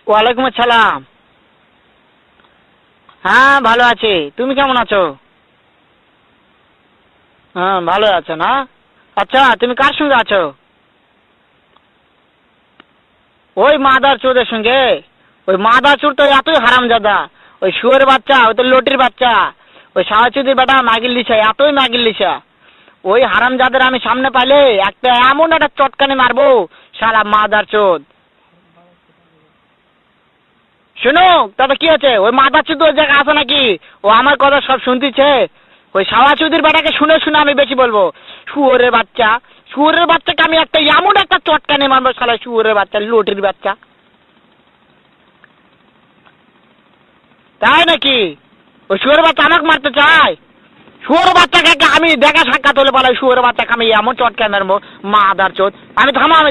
ওয়ালাইকুম আসসালাম। হ্যাঁ ভালো আছি, তুমি কেমন আছো? হ্যাঁ ভালো আছো না? আচ্ছা তুমি কার সঙ্গে আছো? ওই মাদার চোদের সঙ্গে। ওই মাদার চোর তো এতই হারামজাদা। ওই শুয়োরের বাচ্চা, ওই তো লটির বাচ্চা। ওই সাওয়াচুদির বেটা মাগিল লিসা, এতই মাগিল লিসা। ওই হারামজাদের আমি সামনে পাইলে একটা এমন একটা চটকানি মারবো, শালা মাদার চোদ। শোনো, তবে কি আছে? ওই মাদার চোদ ওই জায়গায় আছে নাকি? ও আমার কথা সব শুনতেছে। ওই সাওয়াচুদির বেটাকে শুনে শুনে আমি বেশি বলবো। শুয়োরের বাচ্চা, শুয়োরের বাচ্চাকে আমি একটা এমন একটা চটকানি মারবো, শালা শুয়োরের বাচ্চা, লটির বাচ্চা। তাই নাকি? ওই শুয়োরের বাচ্চা আমাকে মারতে চায়? শুয়োরের বাচ্চাকে আমি দেখা সাক্ষাৎ হলে বলে শুয়োরের বাচ্চাকে আমি এমন চটকানি মারবো, মাদার চোদ। আমি থামো, আমি